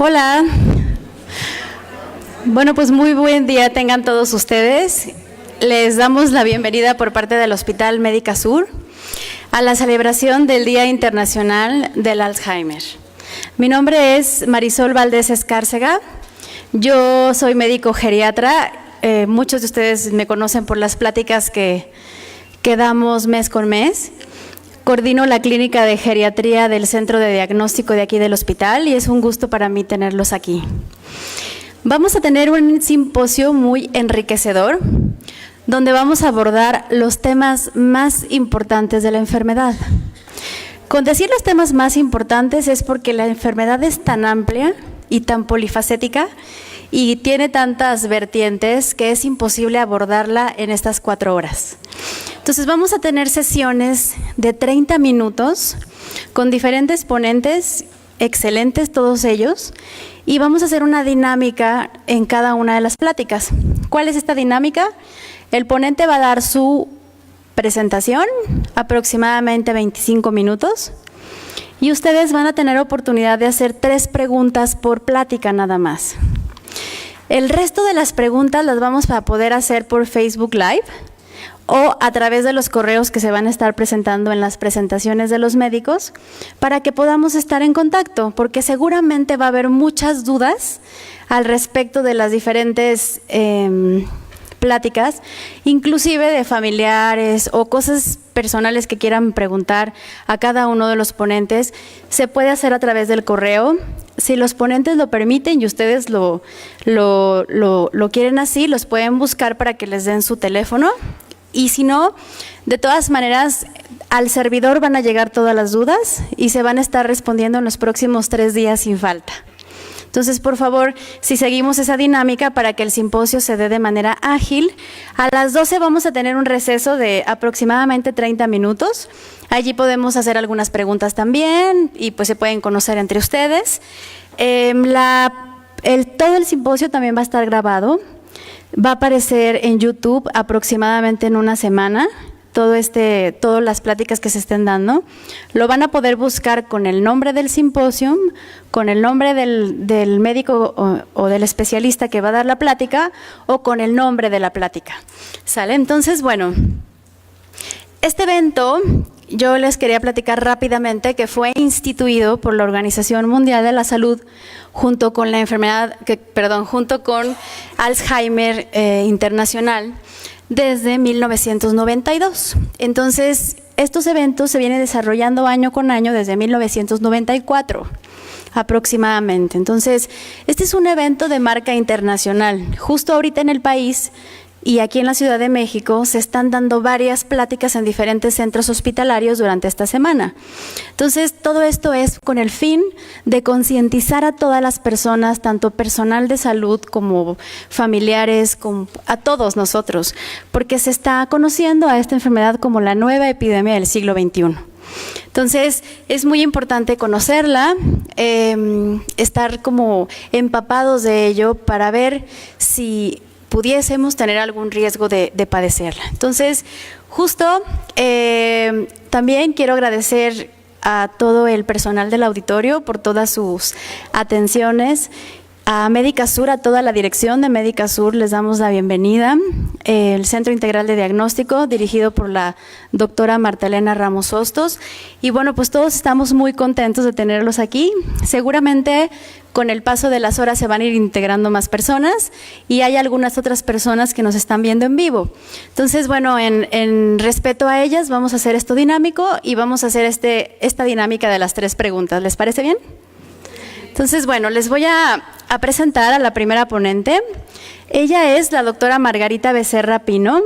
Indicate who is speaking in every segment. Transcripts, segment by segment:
Speaker 1: Hola. Bueno, pues muy buen día tengan todos ustedes. Les damos la bienvenida por parte del Hospital Médica Sur a la celebración del Día Internacional del Alzheimer. Mi nombre es Marisol Valdés Escárcega. Yo soy médico geriatra. Muchos de ustedes me conocen por las pláticas que damos mes con mes. Coordino la clínica de geriatría del Centro de Diagnóstico de aquí del hospital y es un gusto para mí tenerlos aquí. Vamos a tener un simposio muy enriquecedor donde vamos a abordar los temas más importantes de la enfermedad. Con decir los temas más importantes es porque la enfermedad es tan amplia y tan polifacética y tiene tantas vertientes que es imposible abordarla en estas 4 horas. Entonces vamos a tener sesiones de 30 minutos con diferentes ponentes, excelentes todos ellos, y vamos a hacer una dinámica en cada una de las pláticas. ¿Cuál es esta dinámica? El ponente va a dar su presentación, aproximadamente 25 minutos, y ustedes van a tener oportunidad de hacer 3 preguntas por plática nada más. El resto de las preguntas las vamos a poder hacer por Facebook Live o a través de los correos que se van a estar presentando en las presentaciones de los médicos para que podamos estar en contacto, porque seguramente va a haber muchas dudas al respecto de las diferentes pláticas, inclusive de familiares o cosas personales que quieran preguntar a cada uno de los ponentes. Se puede hacer a través del correo. Si los ponentes lo permiten y ustedes lo quieren así, los pueden buscar para que les den su teléfono. Y si no, de todas maneras, al servidor van a llegar todas las dudas y se van a estar respondiendo en los próximos 3 días sin falta. Entonces, por favor, si seguimos esa dinámica para que el simposio se dé de manera ágil, a las 12 vamos a tener un receso de aproximadamente 30 minutos. Allí podemos hacer algunas preguntas también y pues se pueden conocer entre ustedes. Todo el simposio también va a estar grabado. Va a aparecer en YouTube aproximadamente en una semana, todas las pláticas que se estén dando. Lo van a poder buscar con el nombre del simposio, con el nombre del médico o del especialista que va a dar la plática o con el nombre de la plática. ¿Sale? Entonces, bueno, este evento yo les quería platicar rápidamente que fue instituido por la Organización Mundial de la Salud junto con junto con Alzheimer Internacional desde 1992. Entonces, estos eventos se vienen desarrollando año con año desde 1994 aproximadamente. Entonces, este es un evento de marca internacional. Justo ahorita en el país y aquí en la Ciudad de México se están dando varias pláticas en diferentes centros hospitalarios durante esta semana. Entonces, todo esto es con el fin de concientizar a todas las personas, tanto personal de salud como familiares, a todos nosotros, porque se está conociendo a esta enfermedad como la nueva epidemia del siglo XXI. Entonces, es muy importante conocerla, estar como empapados de ello para ver si pudiésemos tener algún riesgo de padecerla. Entonces, justo también quiero agradecer a todo el personal del auditorio por todas sus atenciones. A Médica Sur, a toda la dirección de Médica Sur, les damos la bienvenida. El Centro Integral de Diagnóstico, dirigido por la doctora Marta Elena Ramos Hostos. Y bueno, pues todos estamos muy contentos de tenerlos aquí. Seguramente con el paso de las horas se van a ir integrando más personas y hay algunas otras personas que nos están viendo en vivo. Entonces, bueno, en respeto a ellas vamos a hacer esto dinámico y vamos a hacer esta dinámica de las 3 preguntas. ¿Les parece bien? Entonces, bueno, les voy a presentar a la primera ponente. Ella es la doctora Margarita Becerra Pino.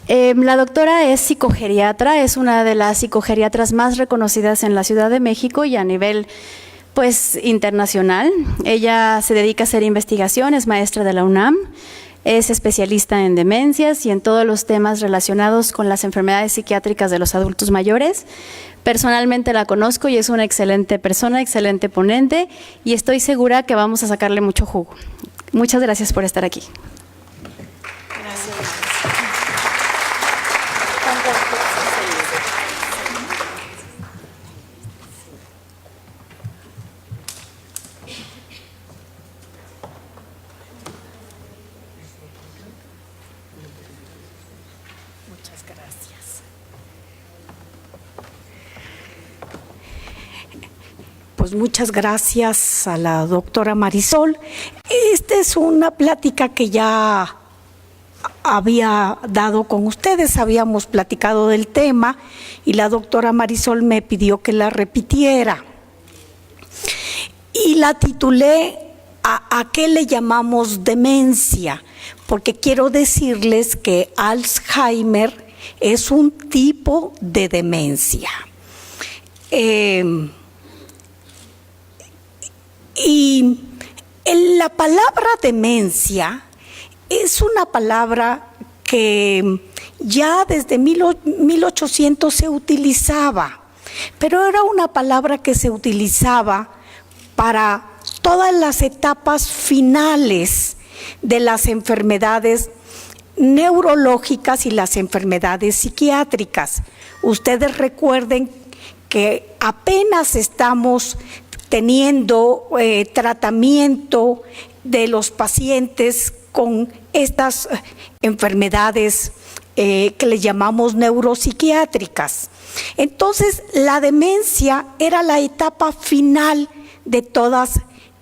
Speaker 1: La doctora es psicogeriatra, es una de las psicogeriatras más reconocidas en la Ciudad de México y a nivel internacional. Ella se dedica a hacer investigación, es maestra de la UNAM, es especialista en demencias y en todos los temas relacionados con las enfermedades psiquiátricas de los adultos mayores. Personalmente la conozco y es una excelente persona, excelente ponente y estoy segura que vamos a sacarle mucho jugo. Muchas gracias por estar aquí. Gracias.
Speaker 2: pues muchas gracias a la doctora Marisol. Esta es una plática que ya había dado con ustedes, habíamos platicado del tema y la doctora Marisol me pidió que la repitiera. Y la titulé ¿A qué le llamamos demencia? Porque quiero decirles que Alzheimer es un tipo de demencia. Y la palabra demencia es una palabra que ya desde 1800 se utilizaba, pero era una palabra que se utilizaba para todas las etapas finales de las enfermedades neurológicas y las enfermedades psiquiátricas. Ustedes recuerden que apenas estamos teniendo tratamiento de los pacientes con estas enfermedades que le llamamos neuropsiquiátricas. Entonces, la demencia era la etapa final de todas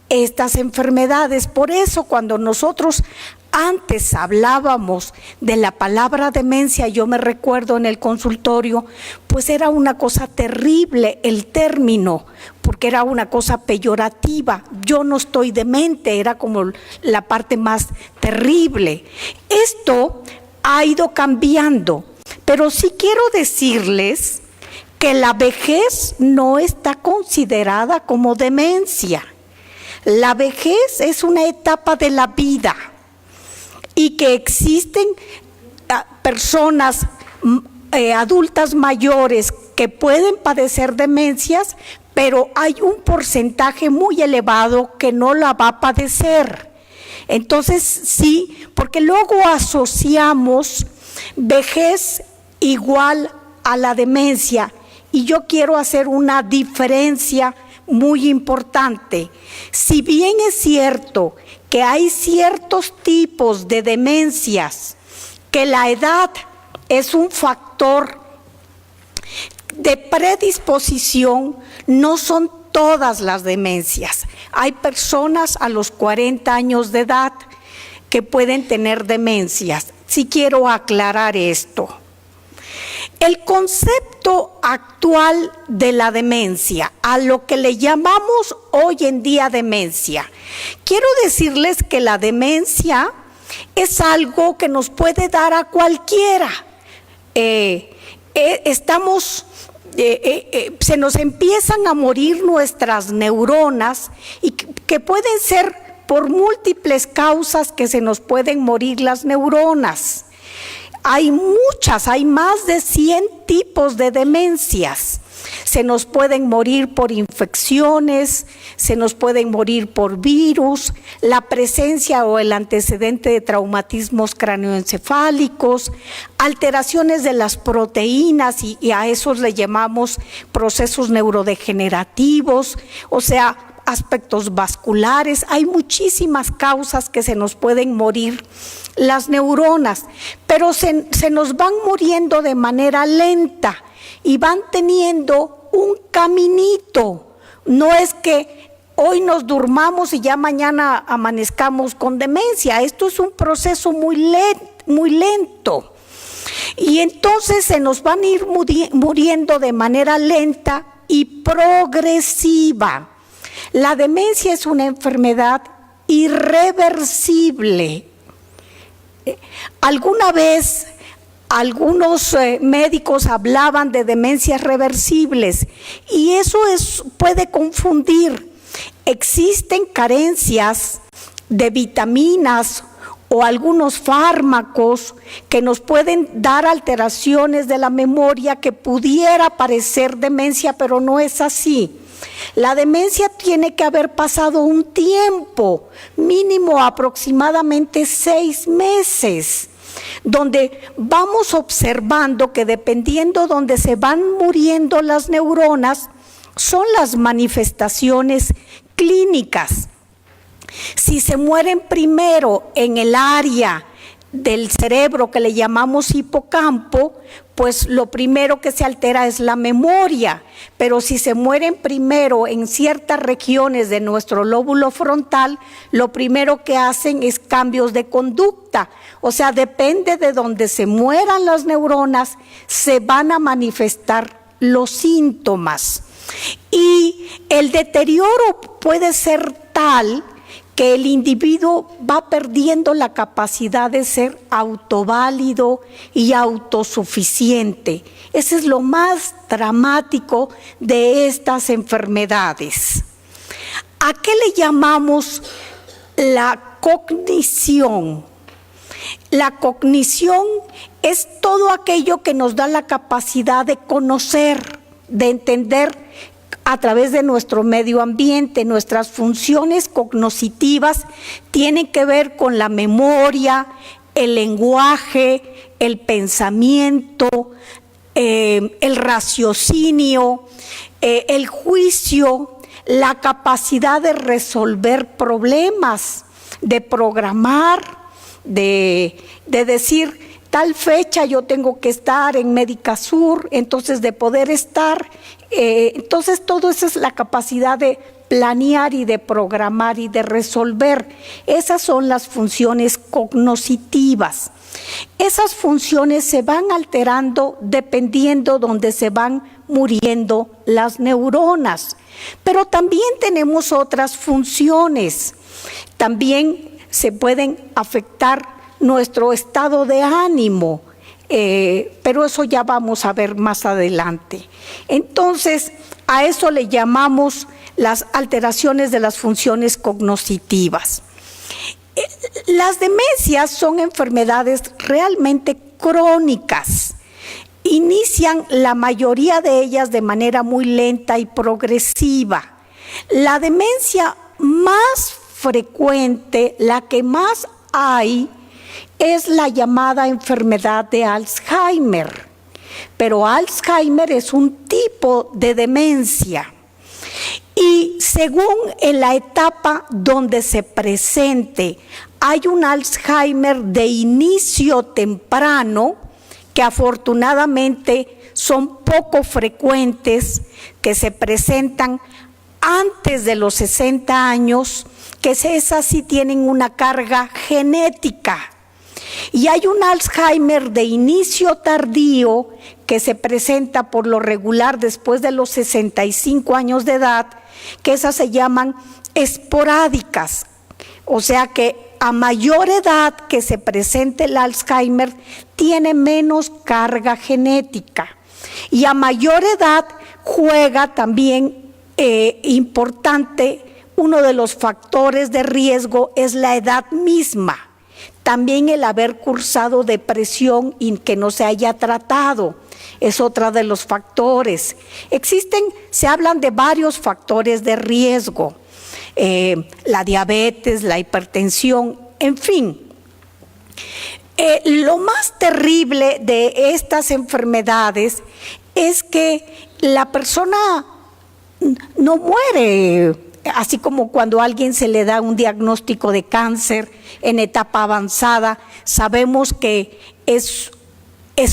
Speaker 2: estas enfermedades. Por eso, cuando nosotros antes hablábamos de la palabra demencia, yo me recuerdo en el consultorio, pues era una cosa terrible el término, porque era una cosa peyorativa. Yo no estoy demente, era como la parte más terrible. Esto ha ido cambiando, pero sí quiero decirles que la vejez no está considerada como demencia. La vejez es una etapa de la vida y que existen personas adultas mayores que pueden padecer demencias, pero hay un porcentaje muy elevado que no la va a padecer. Entonces sí, porque luego asociamos vejez igual a la demencia, y yo quiero hacer una diferencia muy importante. Si bien es cierto que hay ciertos tipos de demencias que la edad es un factor de predisposición, no son todas las demencias. Hay personas a los 40 años de edad que pueden tener demencias. Sí quiero aclarar esto. El concepto actual de la demencia, a lo que le llamamos hoy en día demencia, quiero decirles que la demencia es algo que nos puede dar a cualquiera. Se nos empiezan a morir nuestras neuronas y que pueden ser por múltiples causas que se nos pueden morir las neuronas. Hay muchas, hay más de 100 tipos de demencias. Se nos pueden morir por infecciones, se nos pueden morir por virus, la presencia o el antecedente de traumatismos cráneoencefálicos, alteraciones de las proteínas y a esos le llamamos procesos neurodegenerativos, o sea, aspectos vasculares. Hay muchísimas causas que se nos pueden morir las neuronas, pero se nos van muriendo de manera lenta y van teniendo un caminito. No es que hoy nos durmamos y ya mañana amanezcamos con demencia. Esto es un proceso muy lento. Y entonces se nos van a ir muriendo de manera lenta y progresiva. La demencia es una enfermedad irreversible. Alguna vez algunos médicos hablaban de demencias reversibles y eso puede confundir. Existen carencias de vitaminas o algunos fármacos que nos pueden dar alteraciones de la memoria que pudiera parecer demencia, pero no es así. La demencia tiene que haber pasado un tiempo, mínimo aproximadamente 6 meses, donde vamos observando que dependiendo donde se van muriendo las neuronas, son las manifestaciones clínicas. Si se mueren primero en el área del cerebro que le llamamos hipocampo, pues lo primero que se altera es la memoria, pero si se mueren primero en ciertas regiones de nuestro lóbulo frontal, lo primero que hacen es cambios de conducta. O sea, depende de donde se mueran las neuronas, se van a manifestar los síntomas. Y el deterioro puede ser tal que el individuo va perdiendo la capacidad de ser autoválido y autosuficiente. Ese es lo más dramático de estas enfermedades. ¿A qué le llamamos la cognición? La cognición es todo aquello que nos da la capacidad de conocer, de entender a través de nuestro medio ambiente. Nuestras funciones cognitivas tienen que ver con la memoria, el lenguaje, el pensamiento, el raciocinio, el juicio, la capacidad de resolver problemas, de programar, de decir, tal fecha yo tengo que estar en Médica Sur, entonces de poder estar. Entonces todo eso es la capacidad de planear y de programar y de resolver. Esas son las funciones cognitivas. Esas funciones se van alterando dependiendo donde se van muriendo las neuronas. Pero también tenemos otras funciones. También se pueden afectar nuestro estado de ánimo. Pero eso ya vamos a ver más adelante. Entonces, a eso le llamamos las alteraciones de las funciones cognitivas. Las demencias son enfermedades realmente crónicas. Inician la mayoría de ellas de manera muy lenta y progresiva. La demencia más frecuente, la que más hay, es la llamada enfermedad de Alzheimer, pero Alzheimer es un tipo de demencia y según en la etapa donde se presente, hay un Alzheimer de inicio temprano, que afortunadamente son poco frecuentes, que se presentan antes de los 60 años, que esas sí tienen una carga genética. Y hay un Alzheimer de inicio tardío que se presenta por lo regular después de los 65 años de edad, que esas se llaman esporádicas. O sea que a mayor edad que se presente el Alzheimer, tiene menos carga genética. Y a mayor edad juega también importante, uno de los factores de riesgo es la edad misma. También el haber cursado depresión y que no se haya tratado es otro de los factores. Se hablan de varios factores de riesgo, la diabetes, la hipertensión, en fin. Lo más terrible de estas enfermedades es que la persona no muere, así como cuando a alguien se le da un diagnóstico de cáncer en etapa avanzada, sabemos que es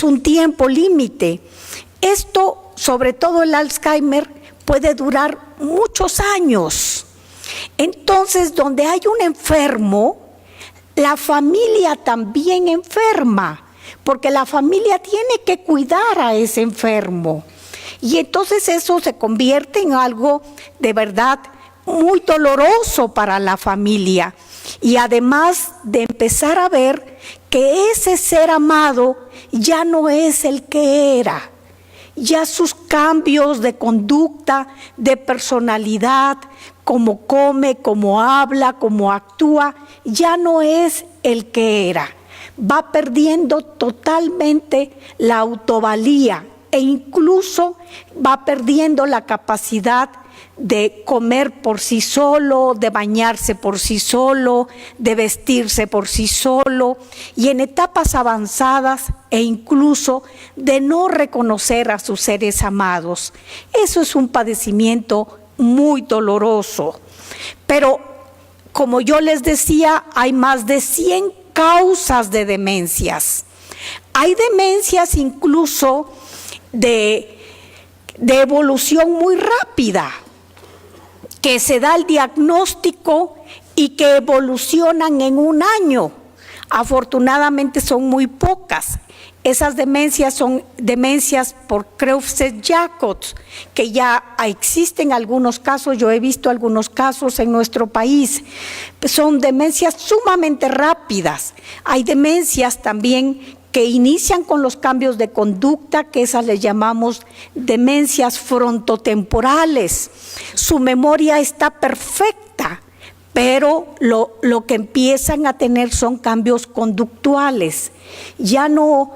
Speaker 2: un tiempo límite. Esto, sobre todo el Alzheimer, puede durar muchos años. Entonces, donde hay un enfermo, la familia también enferma, porque la familia tiene que cuidar a ese enfermo. Y entonces eso se convierte en algo de verdad muy doloroso para la familia. Y además de empezar a ver que ese ser amado ya no es el que era. Ya sus cambios de conducta, de personalidad, cómo come, cómo habla, cómo actúa, ya no es el que era. Va perdiendo totalmente la autovalía e incluso va perdiendo la capacidad de comer por sí solo, de bañarse por sí solo, de vestirse por sí solo, y en etapas avanzadas e incluso de no reconocer a sus seres amados. Eso es un padecimiento muy doloroso. Pero, como yo les decía, hay más de 100 causas de demencias. hay demencias incluso de evolución muy rápida, que se da el diagnóstico y que evolucionan en un año. Afortunadamente son muy pocas. Esas demencias son demencias por Creutzfeldt-Jakob, que ya existen algunos casos, yo he visto algunos casos en nuestro país. Son demencias sumamente rápidas. Hay demencias también que inician con los cambios de conducta, que esas les llamamos demencias frontotemporales. Su memoria está perfecta, pero lo que empiezan a tener son cambios conductuales. Ya no,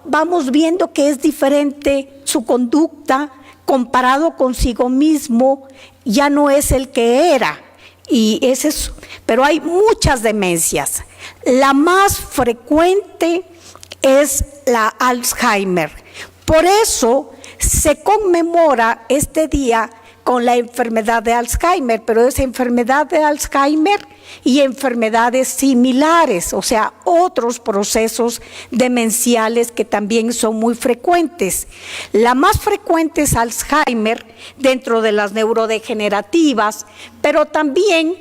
Speaker 2: vamos viendo que es diferente su conducta comparado consigo mismo, ya no es el que era. Y ese es, pero hay muchas demencias. La más frecuente es la Alzheimer. Por eso se conmemora este día con la enfermedad de Alzheimer, pero es enfermedad de Alzheimer y enfermedades similares, o sea, otros procesos demenciales que también son muy frecuentes. La más frecuente es Alzheimer dentro de las neurodegenerativas, pero también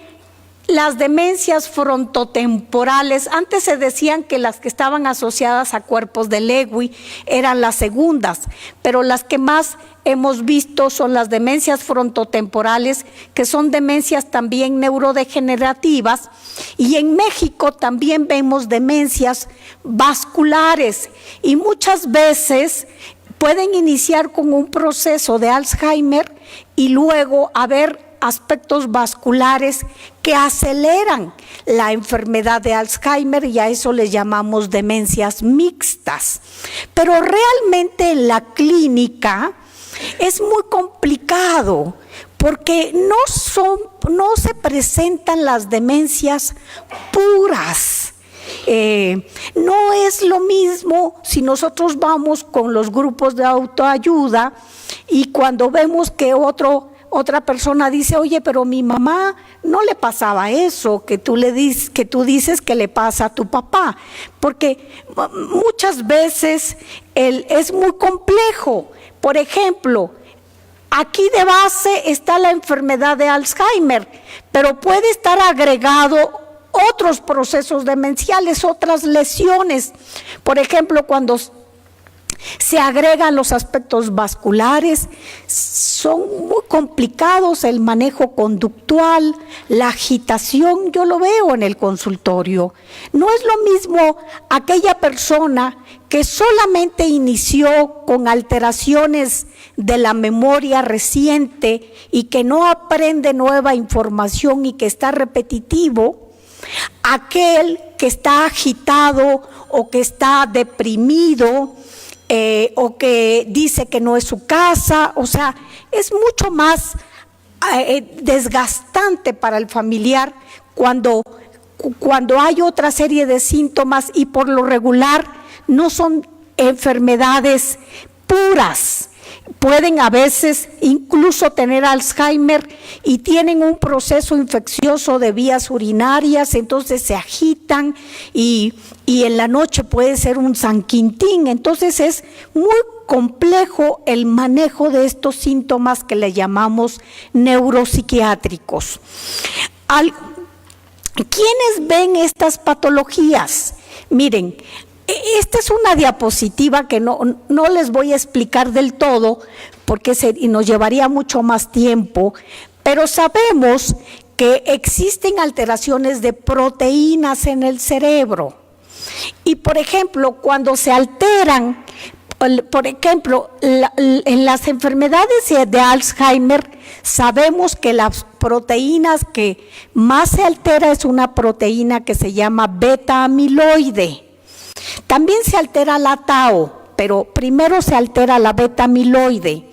Speaker 2: las demencias frontotemporales. Antes se decían que las que estaban asociadas a cuerpos de Lewy eran las segundas, pero las que más hemos visto son las demencias frontotemporales, que son demencias también neurodegenerativas, y en México también vemos demencias vasculares, y muchas veces pueden iniciar con un proceso de Alzheimer y luego haber aspectos vasculares que aceleran la enfermedad de Alzheimer, y a eso le llamamos demencias mixtas. Pero realmente en la clínica es muy complicado, porque no se presentan las demencias puras. No es lo mismo si nosotros vamos con los grupos de autoayuda y cuando vemos que otra persona dice, oye, pero mi mamá no le pasaba eso que tú dices que le pasa a tu papá, porque muchas veces es muy complejo. Por ejemplo, aquí de base está la enfermedad de Alzheimer, pero puede estar agregado otros procesos demenciales, otras lesiones. Por ejemplo, cuando se agregan los aspectos vasculares, son muy complicados, el manejo conductual, la agitación, yo lo veo en el consultorio. No es lo mismo aquella persona que solamente inició con alteraciones de la memoria reciente y que no aprende nueva información y que está repetitivo, aquel que está agitado o que está deprimido, o que dice que no es su casa. O sea, es mucho más desgastante para el familiar cuando hay otra serie de síntomas, y por lo regular no son enfermedades puras. Pueden a veces incluso tener Alzheimer y tienen un proceso infeccioso de vías urinarias, entonces se agitan y en la noche puede ser un San Quintín. Entonces es muy complejo el manejo de estos síntomas que le llamamos neuropsiquiátricos. ¿Quiénes ven estas patologías? Miren, esta es una diapositiva que no les voy a explicar del todo porque nos llevaría mucho más tiempo, pero sabemos que existen alteraciones de proteínas en el cerebro. Y por ejemplo, cuando se alteran, por ejemplo, en las enfermedades de Alzheimer, sabemos que las proteínas que más se altera es una proteína que se llama beta-amiloide. También se altera la tau, pero primero se altera la beta-amiloide.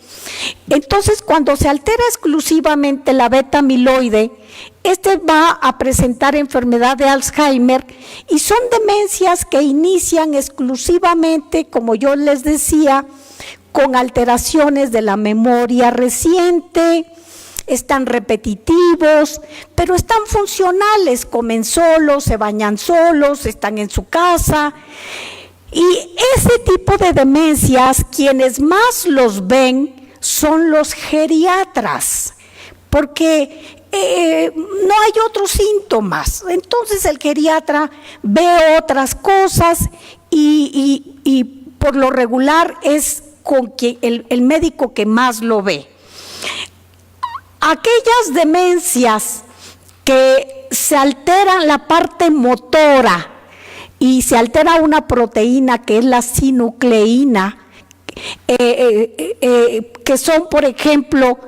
Speaker 2: Entonces, cuando se altera exclusivamente la beta-amiloide, va a presentar enfermedad de Alzheimer, y son demencias que inician exclusivamente, como yo les decía, con alteraciones de la memoria reciente. Están repetitivos, pero están funcionales, comen solos, se bañan solos, están en su casa. Y ese tipo de demencias, quienes más los ven son los geriatras, porque no hay otros síntomas. Entonces el geriatra ve otras cosas y por lo regular es con el médico que más lo ve. Aquellas demencias que se alteran la parte motora y se altera una proteína que es la sinucleína, que son, por ejemplo,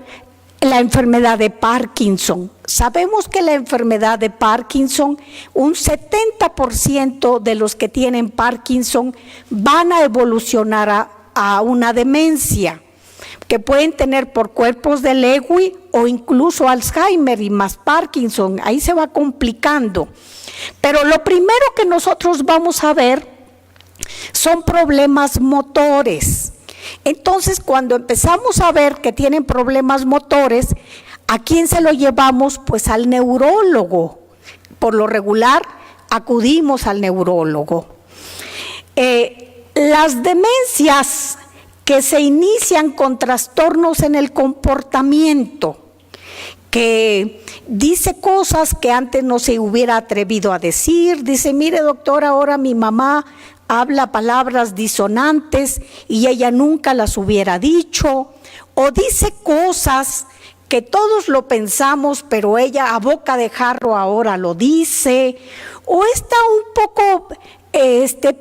Speaker 2: la enfermedad de Parkinson. Sabemos que la enfermedad de Parkinson, un 70% de los que tienen Parkinson van a evolucionar a una demencia, que pueden tener por cuerpos de Lewy o incluso Alzheimer y más Parkinson. Ahí se va complicando. Pero lo primero que nosotros vamos a ver son problemas motores. Entonces, cuando empezamos a ver que tienen problemas motores, ¿a quién se lo llevamos? Pues al neurólogo. Por lo regular, acudimos al neurólogo. Las demencias que se inician con trastornos en el comportamiento, que dice cosas que antes no se hubiera atrevido a decir. Dice, mire doctor, ahora mi mamá habla palabras disonantes y ella nunca las hubiera dicho, o dice cosas que todos lo pensamos, pero ella a boca de jarro ahora lo dice, o está un poco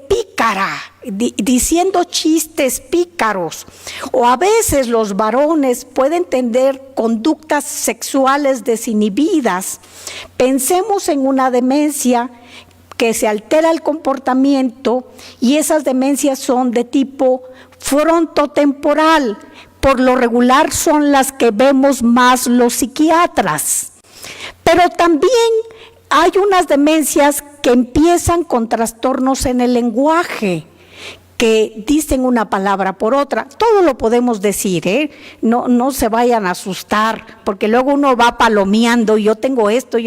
Speaker 2: pícara, diciendo chistes pícaros, o a veces los varones pueden tener conductas sexuales desinhibidas. Pensemos en una demencia que se altera el comportamiento, y esas demencias son de tipo frontotemporal. Por lo regular son las que vemos más los psiquiatras. Pero también hay unas demencias que empiezan con trastornos en el lenguaje, que dicen una palabra por otra. Todo lo podemos decir, no se vayan a asustar, porque luego uno va palomeando, yo tengo esto.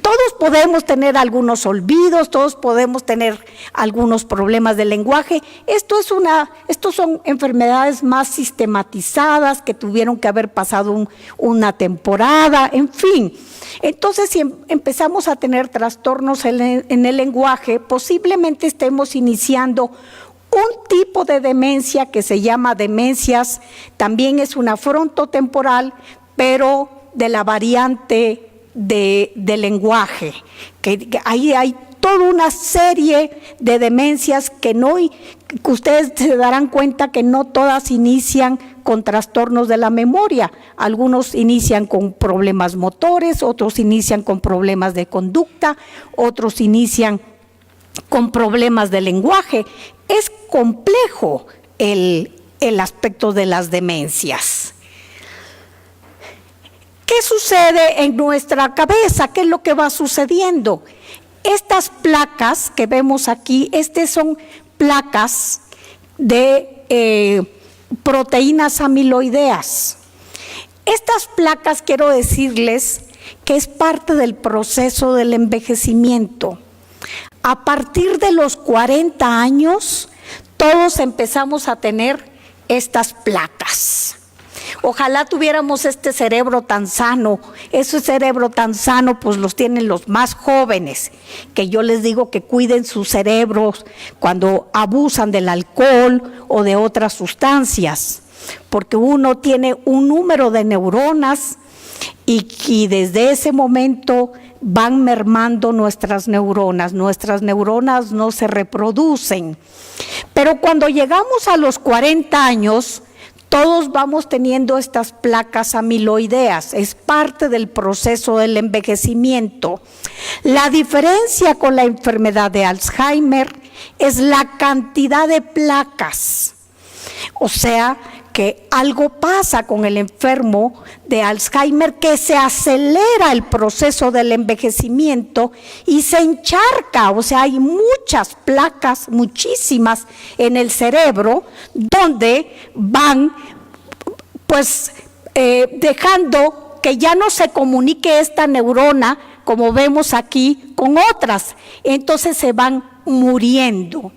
Speaker 2: Todos podemos tener algunos olvidos, todos podemos tener algunos problemas de lenguaje. Estos son enfermedades más sistematizadas que tuvieron que haber pasado una temporada, en fin. Entonces, si empezamos a tener trastornos en el lenguaje, posiblemente estemos iniciando un tipo de demencia que se llama demencias, también es una frontotemporal, pero de la variante de lenguaje, que ahí hay toda una serie de demencias que ustedes se darán cuenta que no todas inician con trastornos de la memoria. Algunos inician con problemas motores, otros inician con problemas de conducta, otros inician con problemas de lenguaje. Es complejo el aspecto de las demencias. ¿Qué sucede en nuestra cabeza? ¿Qué es lo que va sucediendo? Estas placas que vemos aquí, son placas de proteínas amiloideas. Estas placas, quiero decirles que es parte del proceso del envejecimiento. A partir de los 40 años, todos empezamos a tener estas placas. Ojalá tuviéramos este cerebro tan sano. Ese cerebro tan sano pues los tienen los más jóvenes, que yo les digo que cuiden sus cerebros cuando abusan del alcohol o de otras sustancias, porque uno tiene un número de neuronas y desde ese momento van mermando nuestras neuronas no se reproducen. Pero cuando llegamos a los 40 años, todos vamos teniendo estas placas amiloideas, es parte del proceso del envejecimiento. La diferencia con la enfermedad de Alzheimer es la cantidad de placas. O sea, que algo pasa con el enfermo de Alzheimer, que se acelera el proceso del envejecimiento y se encharca. O sea, hay muchas placas, muchísimas en el cerebro, donde van pues dejando que ya no se comunique esta neurona, como vemos aquí, con otras. Entonces se van muriendo.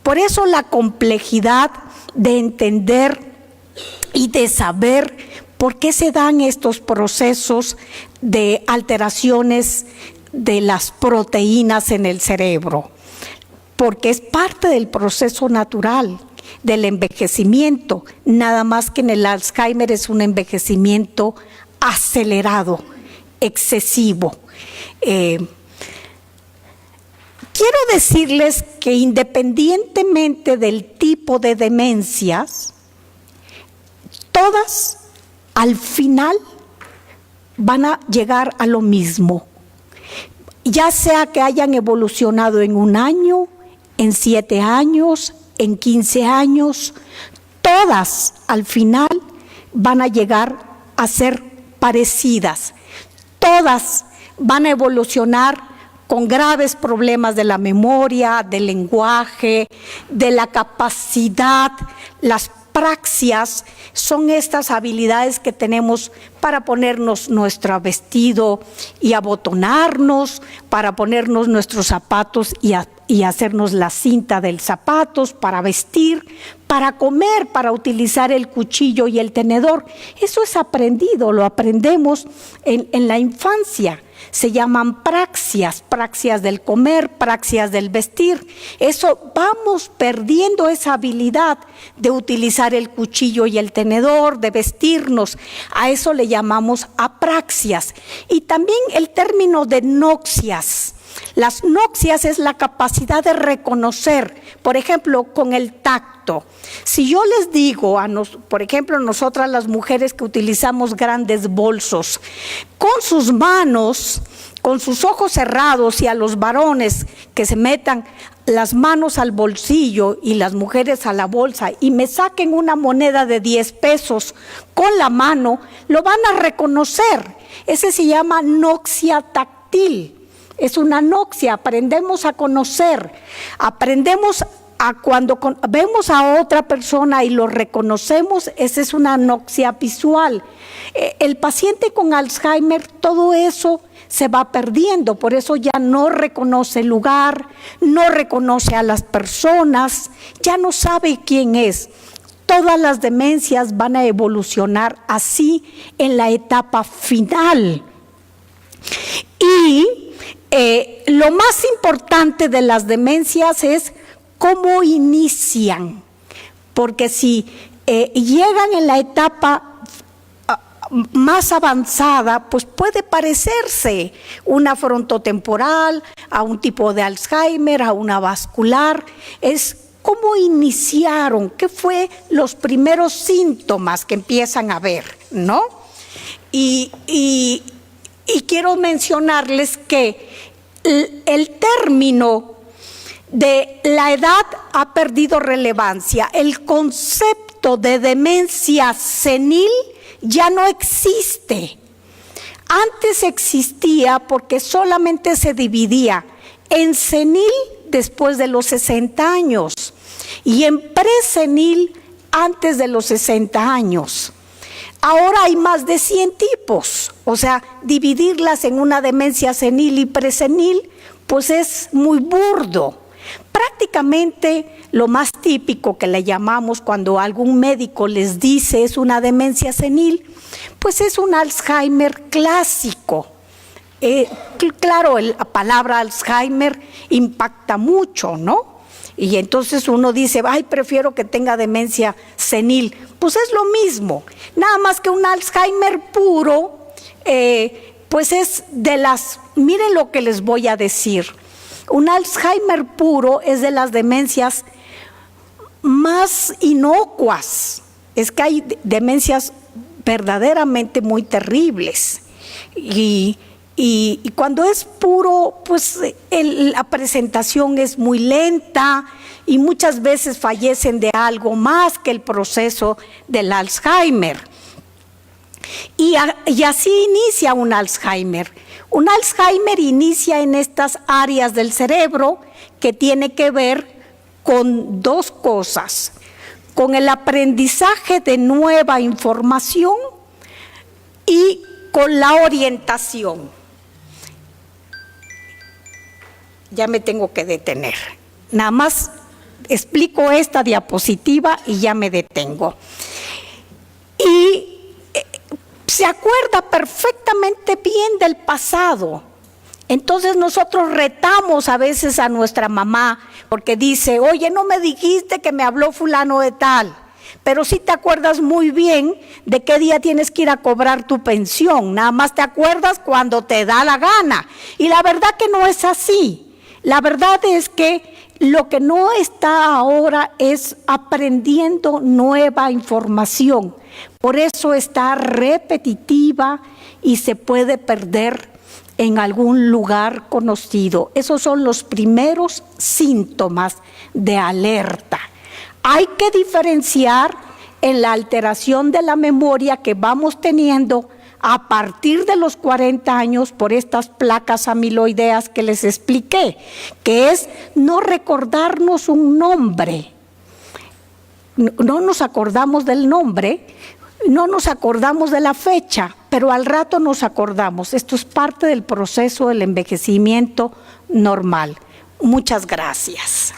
Speaker 2: Por eso la complejidad de entender y de saber por qué se dan estos procesos de alteraciones de las proteínas en el cerebro, porque es parte del proceso natural del envejecimiento, nada más que en el Alzheimer es un envejecimiento acelerado, excesivo. Quiero decirles que independientemente del tipo de demencias, todas al final van a llegar a lo mismo, ya sea que hayan evolucionado en 1 año, en 7 años, en 15 años, todas al final van a llegar a ser parecidas, todas van a evolucionar con graves problemas de la memoria, del lenguaje, de la capacidad. Las praxias son estas habilidades que tenemos para ponernos nuestro vestido y abotonarnos, para ponernos nuestros zapatos y hacernos la cinta del zapatos, para vestir, para comer, para utilizar el cuchillo y el tenedor. Eso es aprendido, lo aprendemos en la infancia. Se llaman praxias, praxias del comer, praxias del vestir. Eso, vamos perdiendo esa habilidad de utilizar el cuchillo y el tenedor, de vestirnos. A eso le llamamos apraxias. Y también el término de noxias. Las noxias es la capacidad de reconocer, por ejemplo, con el tacto. Si yo les digo, por ejemplo, nosotras las mujeres que utilizamos grandes bolsos, con sus manos, con sus ojos cerrados, y a los varones que se metan las manos al bolsillo y las mujeres a la bolsa y me saquen una moneda de 10 pesos con la mano, lo van a reconocer. Ese se llama noxia táctil. Es una noxia, aprendemos a conocer, aprendemos a cuando vemos a otra persona y lo reconocemos, esa es una noxia visual. El paciente con Alzheimer, todo eso se va perdiendo, por eso ya no reconoce el lugar, no reconoce a las personas, ya no sabe quién es. Todas las demencias van a evolucionar así en la etapa final. Y lo más importante de las demencias es cómo inician, porque si llegan en la etapa más avanzada, pues puede parecerse una frontotemporal, a un tipo de Alzheimer, a una vascular. Es cómo iniciaron, qué fue los primeros síntomas que empiezan a ver, ¿no? Y quiero mencionarles que el término de la edad ha perdido relevancia. El concepto de demencia senil ya no existe. Antes existía porque solamente se dividía en senil después de los 60 años y en presenil antes de los 60 años. Ahora hay más de 100 tipos, o sea, dividirlas en una demencia senil y presenil, pues es muy burdo. Prácticamente lo más típico que le llamamos cuando algún médico les dice es una demencia senil, pues es un Alzheimer clásico. Claro, la palabra Alzheimer impacta mucho, ¿no? Y entonces uno dice, ay, prefiero que tenga demencia senil. Pues es lo mismo, nada más que un Alzheimer puro, pues es de las, miren lo que les voy a decir, un Alzheimer puro es de las demencias más inocuas. Es que hay demencias verdaderamente muy terribles. Y cuando es puro, pues la presentación es muy lenta y muchas veces fallecen de algo más que el proceso del Alzheimer. Y así inicia un Alzheimer. Un Alzheimer inicia en estas áreas del cerebro que tiene que ver con dos cosas: con el aprendizaje de nueva información y con la orientación. ya me tengo que detener. Nada más explico esta diapositiva y ya me detengo. Y se acuerda perfectamente bien del pasado. Entonces nosotros retamos a veces a nuestra mamá porque dice, oye, no me dijiste que me habló fulano de tal, pero sí te acuerdas muy bien de qué día tienes que ir a cobrar tu pensión, nada más te acuerdas cuando te da la gana. Y la verdad que no es así. La verdad es que lo que no está ahora es aprendiendo nueva información. Por eso está repetitiva y se puede perder en algún lugar conocido. Esos son los primeros síntomas de alerta. Hay que diferenciar en la alteración de la memoria que vamos teniendo a partir de los 40 años por estas placas amiloideas que les expliqué, que es no recordarnos un nombre. No nos acordamos del nombre, no nos acordamos de la fecha, pero al rato nos acordamos. Esto es parte del proceso del envejecimiento normal. Muchas gracias.